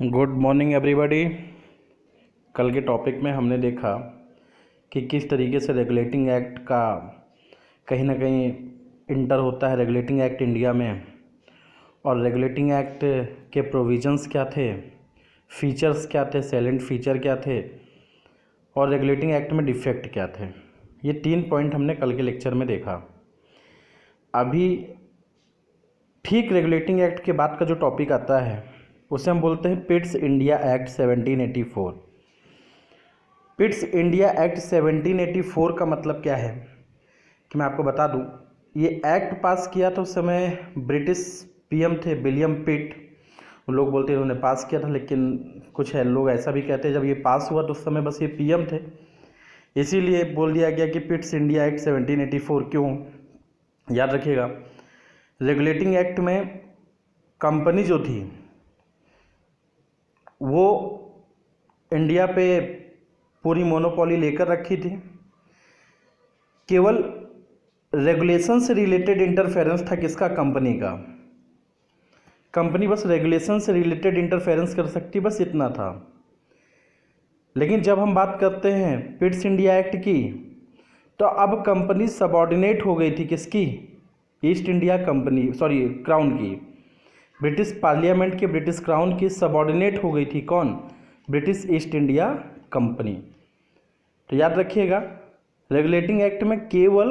Good morning everybody. कल के topic में हमने देखा कि किस तरीके से रेगुलेटिंग एक्ट का कहीं ना कहीं इंटर होता है रेगुलेटिंग एक्ट इंडिया में, और रेगुलेटिंग एक्ट के प्रोविजंस क्या थे, फीचर्स क्या थे, सैलेंट फीचर क्या थे, और रेगुलेटिंग एक्ट में डिफेक्ट क्या थे। ये 3 पॉइंट हमने कल के लेक्चर में देखा। अभी ठीक रेगुलेटिंग एक्ट के बाद का जो टॉपिक आता है उसे हम बोलते हैं Pitt's India act 1784। पिट्स India act 1784 का मतलब क्या है कि मैं आपको बता दूं, ये एक्ट पास किया तो उस समय ब्रिटिश पीएम थे विलियम पिट। लोग बोलते हैं उन्होंने पास किया था, लेकिन कुछ है लोग ऐसा भी कहते हैं जब ये पास हुआ तो उस समय बस ये पीएम थे, इसीलिए बोल दिया गया कि पिट्स इंडिया एक्ट 1784। क्यों? याद रखिएगा, रेगुलेटिंग एक्ट में कंपनी जो थी वो इंडिया पे पूरी मोनोपोली लेकर रखी थी। केवल रेगुलेशन से रिलेटेड इंटरफेरेंस था किसका? कंपनी का। कंपनी बस रेगुलेशन से रिलेटेड इंटरफेरेंस कर सकती, बस इतना था। लेकिन जब हम बात करते हैं पिट्स इंडिया एक्ट की, तो अब कंपनी सबऑर्डिनेट हो गई थी किसकी? ईस्ट इंडिया कंपनी, क्राउन की। ब्रिटिश पार्लियामेंट के ब्रिटिश क्राउन की सबऑर्डिनेट हो गई थी कौन? British East India company. तो याद रखिएगा, रेगुलेटिंग एक्ट में केवल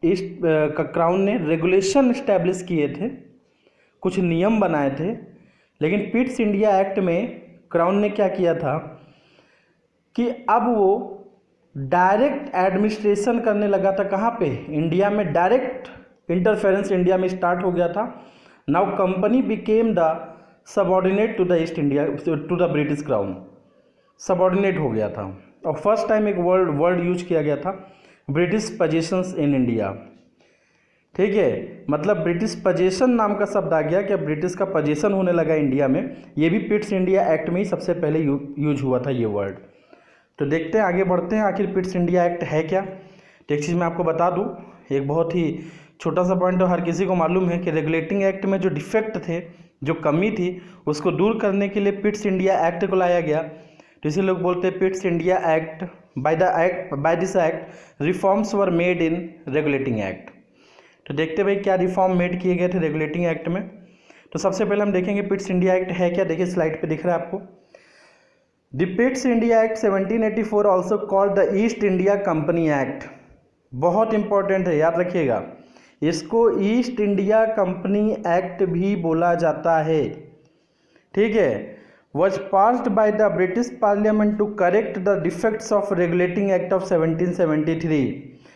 ईस्ट क्राउन ने रेगुलेशन इस्टेब्लिश किए थे, कुछ नियम बनाए थे। लेकिन पिट्स इंडिया एक्ट में क्राउन ने क्या किया था कि अब वो डायरेक्ट एडमिनिस्ट्रेशन करने लगा था। कहाँ पे? इंडिया में डायरेक्ट इंटरफेरेंस इंडिया में स्टार्ट हो गया था। Now company became the subordinate to the East India, to the British crown, subordinate हो गया था। और फर्स्ट टाइम एक वर्ड यूज किया गया था, ब्रिटिश पजेशंस इन इंडिया। ठीक है, मतलब ब्रिटिश पजेशन नाम का शब्द आ गया कि ब्रिटिश का पजेशन होने लगा इंडिया में। ये भी पिट्स इंडिया एक्ट में ही सबसे पहले यूज हुआ था ये वर्ड। तो देखते हैं, आगे बढ़ते हैं, आखिर पिट्स इंडिया एक्ट है क्या। तो एक चीज़ मैं आपको बता दूं, एक बहुत ही छोटा सा पॉइंट तो हर किसी को मालूम है कि रेगुलेटिंग एक्ट में जो डिफेक्ट थे, जो कमी थी, उसको दूर करने के लिए पिट्स इंडिया एक्ट को लाया गया। तो इसी लोग बोलते हैं Pitt's India Act. By this act reforms were made in regulating act. तो देखते भाई क्या रिफॉर्म मेड किए गए थे रेगुलेटिंग एक्ट में। तो सबसे पहले हम देखेंगे पिट्स इंडिया एक्ट है क्या। देखिए स्लाइड पे दिख रहा है आपको, the पिट्स India act 1784 also called the East India company act. बहुत इंपॉर्टेंट है, याद रखिएगा, इसको ईस्ट इंडिया कंपनी एक्ट भी बोला जाता है। ठीक है, was passed by the British parliament to correct the defects of regulating act of 1773।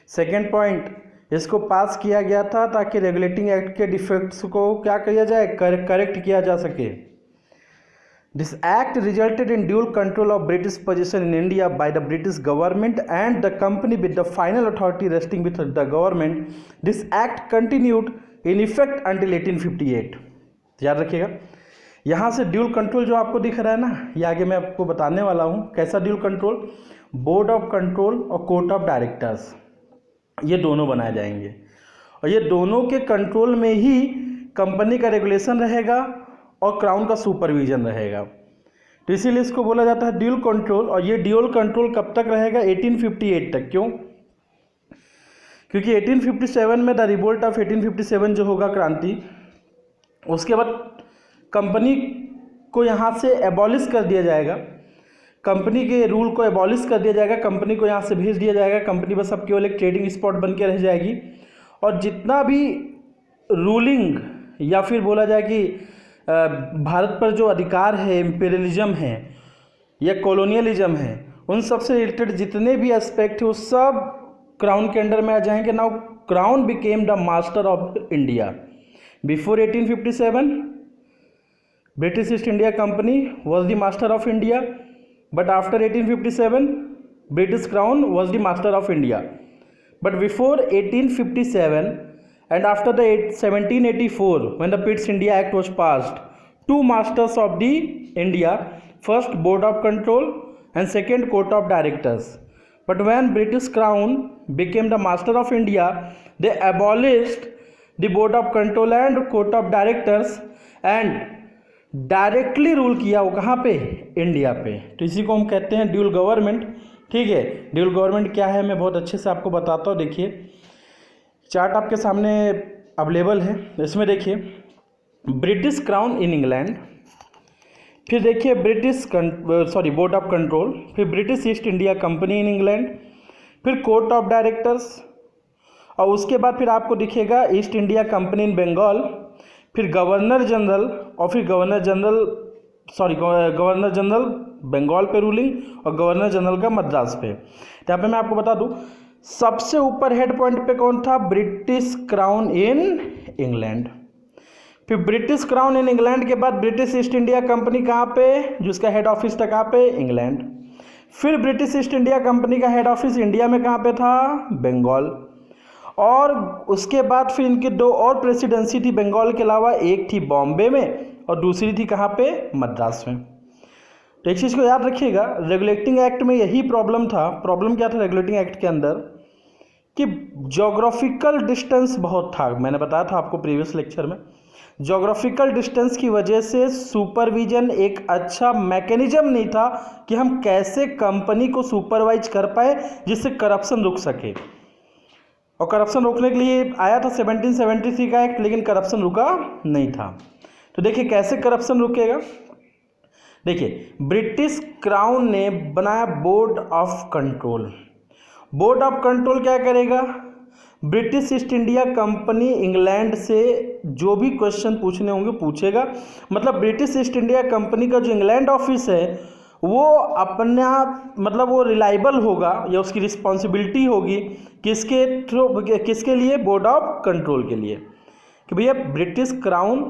Second point, इसको पास किया गया था ताकि रेगुलेटिंग एक्ट के डिफेक्ट्स को क्या किया जाए? करेक्ट किया जा सके। This act resulted in dual control of British possession in India by the British government and the company, with the final authority resting with the government. This act continued in effect until 1858. याद रखिएगा, यहाँ से dual control जो आपको दिख रहा है ना, ये आगे मैं आपको बताने वाला हूँ कैसा dual control. Board of control और कोर्ट ऑफ डायरेक्टर्स, ये दोनों बनाए जाएंगे, और ये दोनों के कंट्रोल में ही कंपनी का रेगुलेशन रहेगा और क्राउन का सुपरविजन रहेगा। तो इसीलिए इसको बोला जाता है ड्यूल कंट्रोल। और ये ड्यूल कंट्रोल कब तक रहेगा? 1858 तक। क्यों? क्योंकि 1857 में द रिवोल्ट ऑफ 1857 जो होगा, क्रांति, उसके बाद कंपनी को यहाँ से एबॉलिश कर दिया जाएगा, कंपनी के रूल को एबॉलिश कर दिया जाएगा, कंपनी को यहाँ से भेज दिया जाएगा। कंपनी बस अब केवल एक ट्रेडिंग स्पॉट बन के रह जाएगी, और जितना भी रूलिंग या फिर बोला जाए कि भारत पर जो अधिकार है, इम्पीरियलिज्म है या कॉलोनियलिज्म है, उन सब से रिलेटेड जितने भी एस्पेक्ट है वो सब क्राउन के अंडर में आ जाएंगे। Now crown became the master of India. Before 1857 British East India company was the master of India, but after 1857 British crown was the master of India. But before 1857 and after the 1784 when the Pitt's India Act was passed, two masters of the India, first board of control and second court of directors. But when British Crown became the master of India, they abolished the board of control and court of directors and directly rule किया वो कहाँ पे, India पे। तो इसी को हम कहते हैं ड्यूल गवर्नमेंट। ठीक है, ड्यूल गवर्नमेंट क्या है मैं बहुत अच्छे से आपको बताता हूँ। देखिए चार्ट आपके सामने अवेलेबल है, इसमें देखिए ब्रिटिश क्राउन इन इंग्लैंड, फिर देखिए बोर्ड ऑफ कंट्रोल, फिर British East India Company in England, फिर कोर्ट ऑफ डायरेक्टर्स, और उसके बाद फिर आपको दिखेगा East India Company in Bengal, फिर गवर्नर जनरल, और फिर गवर्नर जनरल बंगाल पे रूलिंग, और गवर्नर जनरल का मद्रास पे। यहाँ पे मैं आपको बता दूँ सबसे ऊपर हेड पॉइंट पे कौन था, ब्रिटिश क्राउन इन इंग्लैंड। फिर ब्रिटिश क्राउन इन इंग्लैंड के बाद ब्रिटिश ईस्ट इंडिया कंपनी कहाँ पे, जिसका हेड ऑफिस था कहाँ पे, इंग्लैंड। फिर ब्रिटिश ईस्ट इंडिया कंपनी का हेड ऑफिस इंडिया में कहाँ पे था, बंगाल। और उसके बाद फिर इनकी दो और प्रेसिडेंसी थी बंगाल के अलावा, एक थी बॉम्बे में और दूसरी थी कहाँ पे, मद्रास में। तो एक चीज़ को याद रखिएगा, रेगुलेटिंग एक्ट में यही प्रॉब्लम था। प्रॉब्लम क्या था रेगुलेटिंग एक्ट के अंदर, कि ज्योग्राफिकल डिस्टेंस बहुत था। मैंने बताया था आपको प्रीवियस लेक्चर में, ज्योग्राफिकल डिस्टेंस की वजह से सुपरविजन एक अच्छा मैकेनिज्म नहीं था कि हम कैसे कंपनी को सुपरवाइज कर पाए जिससे करप्शन रुक सके। और करप्शन रोकने के लिए आया था 1773 का एक्ट, लेकिन करप्शन रुका नहीं था। तो देखिए कैसे करप्शन रुकेगा। देखिए ब्रिटिश क्राउन ने बनाया board of control. Board of control क्या करेगा, British East India Company England से जो भी क्वेश्चन पूछने होंगे पूछेगा। मतलब ब्रिटिश ईस्ट इंडिया कंपनी का जो इंग्लैंड ऑफिस है वो अपना मतलब वो रिलायबल होगा, या उसकी रिस्पॉन्सिबिलिटी होगी किसके थ्रू, किसके लिए, बोर्ड ऑफ कंट्रोल के लिए, कि भैया ब्रिटिश क्राउन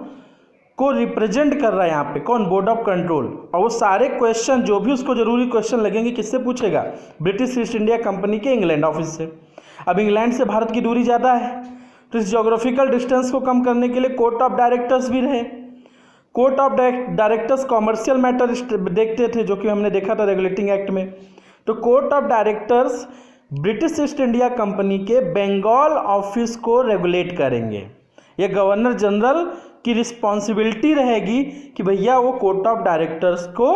को रिप्रेजेंट कर रहा है यहाँ पे कौन, बोर्ड ऑफ कंट्रोल। और वो सारे क्वेश्चन जो भी उसको जरूरी क्वेश्चन लगेंगे किससे पूछेगा, ब्रिटिश ईस्ट इंडिया कंपनी के इंग्लैंड ऑफिस से। अब इंग्लैंड से भारत की दूरी ज़्यादा है, तो इस जोग्राफिकल डिस्टेंस को कम करने के लिए कोर्ट ऑफ डायरेक्टर्स भी रहे। Court of directors commercial matter देखते थे, जो कि हमने देखा था रेगुलेटिंग एक्ट में। तो court of directors British East India company के बंगाल ऑफिस को रेगुलेट करेंगे। ये गवर्नर जनरल की रिस्पॉन्सिबिलिटी रहेगी कि भैया वो कोर्ट ऑफ डायरेक्टर्स को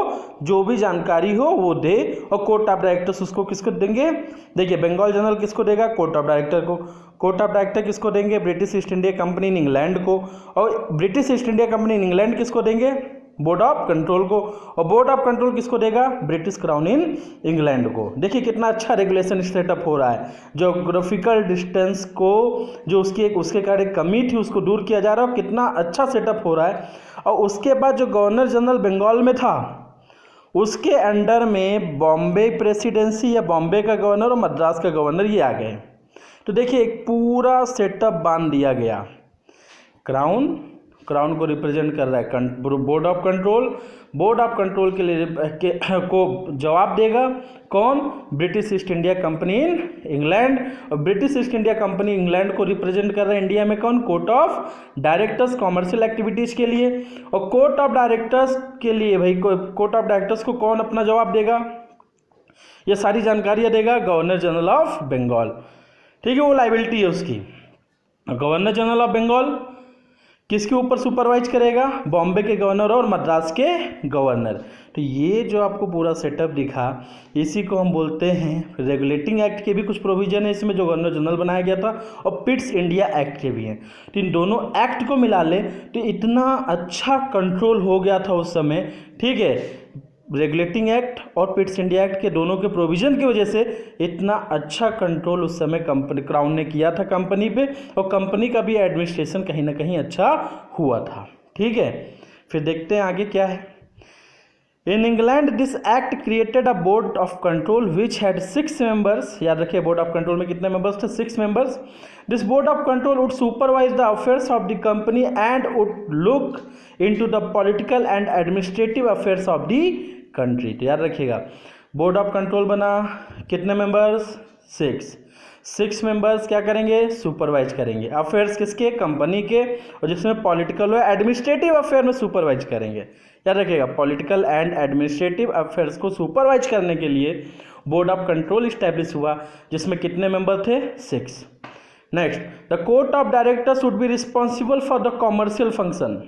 जो भी जानकारी हो वो दे, और कोर्ट ऑफ डायरेक्टर्स उसको किसको देंगे, देखिए बंगाल जनरल किसको देगा, कोर्ट ऑफ डायरेक्टर को। कोर्ट ऑफ डायरेक्टर किसको देंगे, British East India Company in England को। और British East India Company in England किसको देंगे, बोर्ड ऑफ कंट्रोल को। और बोर्ड ऑफ कंट्रोल किसको देगा, ब्रिटिश क्राउन इन इंग्लैंड को। देखिए कितना अच्छा रेगुलेशन सेटअप हो रहा है। ज्योग्राफिकल डिस्टेंस को जो उसके कारण एक कमी थी उसको दूर किया जा रहा है, कितना अच्छा सेटअप हो रहा है। और उसके बाद जो गवर्नर जनरल बंगाल में था उसके अंडर में बॉम्बे प्रेसिडेंसी या बॉम्बे का गवर्नर और मद्रास का गवर्नर ये आ गए। तो देखिए एक पूरा सेटअप बांध दिया गया। क्राउन को रिप्रेजेंट कर रहा है board of control. Board of control के लिए को जवाब देगा कौन, British East India Company in England. और British East India Company England को रिप्रेजेंट कर रहा है इंडिया में कौन, court of directors commercial activities के लिए। और कोर्ट ऑफ डायरेक्टर्स के लिए भाई कोर्ट ऑफ डायरेक्टर्स को कौन अपना जवाब देगा, ये सारी जानकारियाँ देगा गवर्नर जनरल ऑफ बंगाल। ठीक है, वो लाइबिलिटी है उसकी। गवर्नर जनरल ऑफ बंगाल किसके ऊपर सुपरवाइज करेगा, बॉम्बे के गवर्नर और मद्रास के गवर्नर। तो ये जो आपको पूरा सेटअप दिखा इसी को हम बोलते हैं रेगुलेटिंग एक्ट के भी कुछ प्रोविजन है इसमें जो गवर्नर जनरल बनाया गया था, और पिट्स इंडिया एक्ट के भी हैं। तो इन दोनों एक्ट को मिला ले तो इतना अच्छा कंट्रोल हो गया था उस समय। ठीक है, रेगुलेटिंग एक्ट और पिट्स इंडिया एक्ट के दोनों के प्रोविज़न की वजह से इतना अच्छा कंट्रोल उस समय कंपनी क्राउन ने किया था कंपनी पे, और कंपनी का भी एडमिनिस्ट्रेशन कहीं ना कहीं अच्छा हुआ था। ठीक है, फिर देखते हैं आगे क्या है। In England this act created a board of control which had 6 members. याद रखिए बोर्ड ऑफ कंट्रोल में कितने मेंबर्स थे, 6 members. This board of control would supervise the affairs of the company and would look into the political and administrative affairs of the country. तो याद रखिएगा board of control बना, कितने members, 6 members क्या करेंगे, सुपरवाइज करेंगे affairs किसके, company के, और जिसमें पॉलिटिकल और एडमिनिस्ट्रेटिव अफेयर में सुपरवाइज करेंगे। याद रखिएगा पॉलिटिकल एंड एडमिनिस्ट्रेटिव अफेयर्स को सुपरवाइज करने के लिए बोर्ड ऑफ कंट्रोल इस्टेब्लिश हुआ, जिसमें कितने मेंबर थे, 6। Next, the court of directors would be responsible for the commercial function.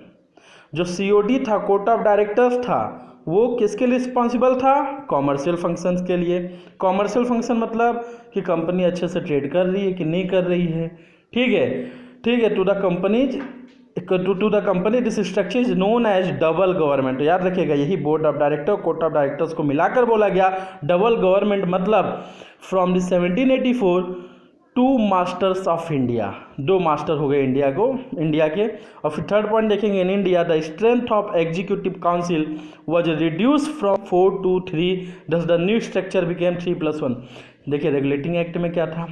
जो COD था, कोर्ट ऑफ डायरेक्टर्स था, वो किसके लिए रिस्पॉन्सिबल था? कॉमर्शियल फंक्शंस के लिए। कॉमर्शियल फंक्शन मतलब कि कंपनी अच्छे से ट्रेड कर रही है कि नहीं कर रही है। ठीक है, ठीक है। To the company this structure is known as double government. याद रखिएगा, यही board of director, court of directors को मिलाकर बोला गया डबल गवर्नमेंट। मतलब from the 1784 to masters of India, 2 master हो गए इंडिया के। और फिर थर्ड पॉइंट देखेंगे, in India the strength of executive council was reduce from 4 to 3, दस द न्यू स्ट्रक्चर बिकेम 3+1। देखिए रेगुलेटिंग एक्ट में क्या था,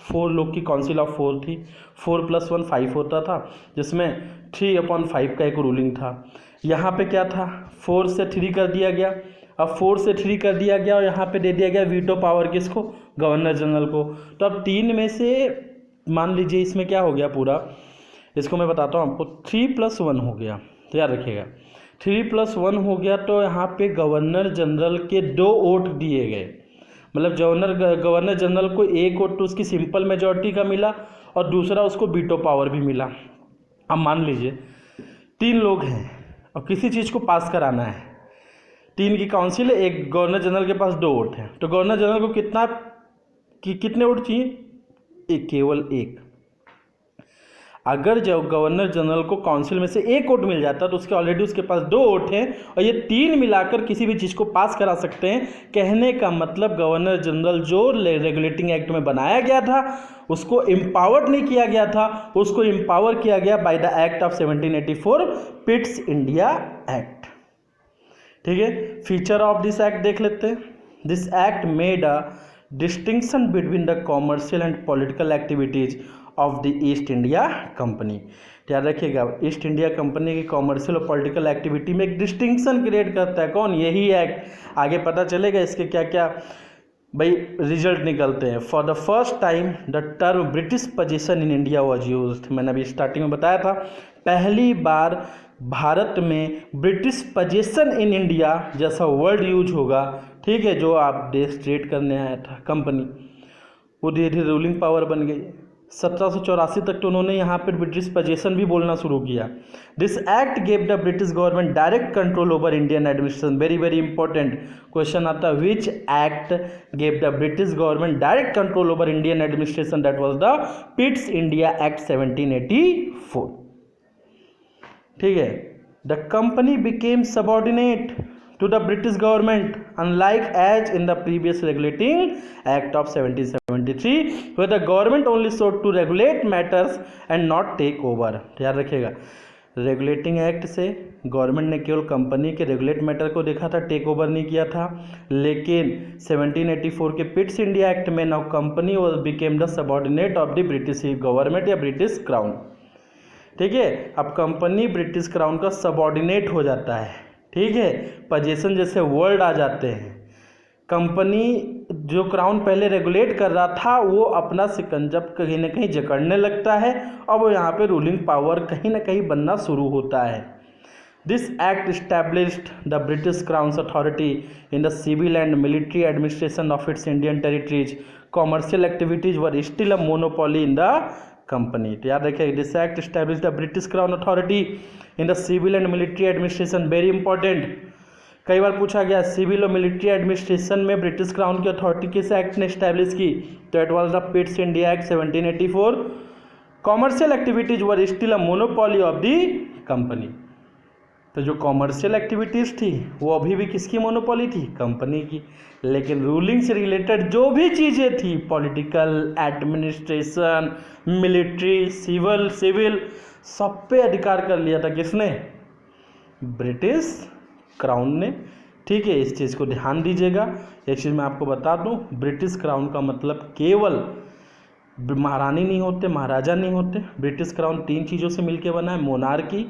4 लोग की काउंसिल ऑफ 4 थी, 4+1 5 होता था, जिसमें 3/5 का एक रूलिंग था। यहाँ पे क्या था, 4 से 3 कर दिया गया। अब 4 से 3 कर दिया गया और यहाँ पे दे दिया गया वीटो पावर किसको? गवर्नर जनरल को। तो अब 3 में से मान लीजिए इसमें क्या हो गया पूरा, इसको मैं बताता हूँ आपको। 3+1 हो गया, तो याद रखिएगा 3+1 हो गया। तो यहाँ पे गवर्नर जनरल के 2 वोट दिए गए। मतलब गवर्नर जनरल को 1 वोट तो उसकी सिंपल मेजॉरिटी का मिला और दूसरा उसको वीटो पावर भी मिला। अब मान लीजिए 3 लोग हैं और किसी चीज़ को पास कराना है, 3 की काउंसिल है, एक गवर्नर जनरल के पास 2 वोट हैं, तो गवर्नर जनरल को कितने वोट चाहिए? केवल 1। अगर जब गवर्नर जनरल को काउंसिल में से 1 वोट मिल जाता तो ऑलरेडी उसके पास 2 वोट हैं और ये 3 मिलाकर किसी भी चीज़ को पास करा सकते हैं। कहने का मतलब गवर्नर जनरल जो रेगुलेटिंग एक्ट में बनाया गया था उसको एम्पावर्ड नहीं किया गया था, उसको एम्पावर किया गया by the act of 1784, पिट्स India act. ठीक है, फीचर ऑफ दिस एक्ट देख लेते हैं। This act made a distinction between the commercial and political activities of the East India company. याद रखिएगा, ईस्ट इंडिया कंपनी की कॉमर्शियल और पॉलिटिकल एक्टिविटी में एक डिस्टिंक्शन क्रिएट करता है कौन? यही एक्ट। आगे पता चलेगा इसके क्या क्या भाई रिजल्ट निकलते हैं। For the first time the term British position in India was used. मैंने अभी स्टार्टिंग में बताया था, पहली बार भारत में ब्रिटिश पोजीशन इन इंडिया जैसा वर्ड यूज होगा। ठीक है, जो आप देश ट्रेड करने आया था कंपनी, वो धीरे धीरे रूलिंग पावर बन गई। 1784 तक तो उन्होंने यहाँ पर ब्रिटिश पोजीशन भी बोलना शुरू किया। This act gave the British government direct control over Indian administration. Very very important question आता है, which act gave the British government direct control over Indian administration? That was the पिट्स India act 1784। ठीक है, the company became subordinate to the British government, unlike as in the previous regulating act of 1773 where the government only sought to regulate matters and not take over। याद रखिएगा, regulating act से government ने केवल company के regulate matter को देखा था, take over नहीं किया था। लेकिन 1784 के पिट्स इंडिया एक्ट में now company was became the subordinate of the British government या ब्रिटिश क्राउन। ठीक है, अब कंपनी ब्रिटिश क्राउन का सबऑर्डिनेट हो जाता है। ठीक है, पोजीशन जैसे वर्ड आ जाते हैं। कंपनी जो क्राउन पहले रेगुलेट कर रहा था वो अपना सिकंजा कहीं ना कहीं जकड़ने लगता है और वो यहाँ पे रूलिंग पावर कहीं ना कहीं बनना शुरू होता है। This act established the British crown's authority in the civil and military administration of its Indian territories. Commercial activities were still a monopoly in the company. तो याद रखिए, this act established the British crown authority in the civil and military administration. Very important, कई बार पूछा गया civil और military administration में British crown की अथॉरिटी किस एक्ट ने स्टैब्लिश की? तो it was the पिट्स India act 1784। Commercial activities were still a monopoly of the company. तो जो कॉमर्शियल एक्टिविटीज़ थी वो अभी भी किसकी मोनोपोली थी? कंपनी की। लेकिन रूलिंग से रिलेटेड जो भी चीज़ें थी, पॉलिटिकल, एडमिनिस्ट्रेशन, मिलिट्री, सिविल, सब पे अधिकार कर लिया था किसने? ब्रिटिश क्राउन ने। ठीक है, इस चीज़ को ध्यान दीजिएगा। एक चीज़ मैं आपको बता दूं, ब्रिटिश क्राउन का मतलब केवल महारानी नहीं होते, महाराजा नहीं होते। ब्रिटिश क्राउन 3 चीज़ों से मिलकर बना है, मोनार्की,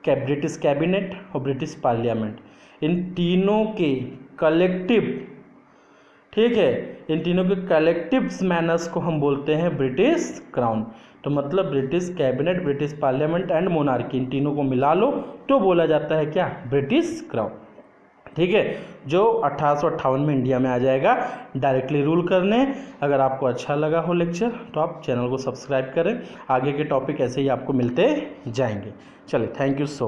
ब्रिटिश कैबिनेट और ब्रिटिश पार्लियामेंट। इन तीनों के कलेक्टिव, ठीक है, इन तीनों के कलेक्टिव मैनर्स को हम बोलते हैं ब्रिटिश क्राउन। तो मतलब British cabinet, British parliament and monarchy, इन तीनों को मिला लो तो बोला जाता है क्या? British crown. ठीक है, जो 1858 में इंडिया में आ जाएगा डायरेक्टली रूल करने। अगर आपको अच्छा लगा हो लेक्चर तो आप चैनल को सब्सक्राइब करें, आगे के टॉपिक ऐसे ही आपको मिलते जाएंगे। चलिए, थैंक यू सो मच।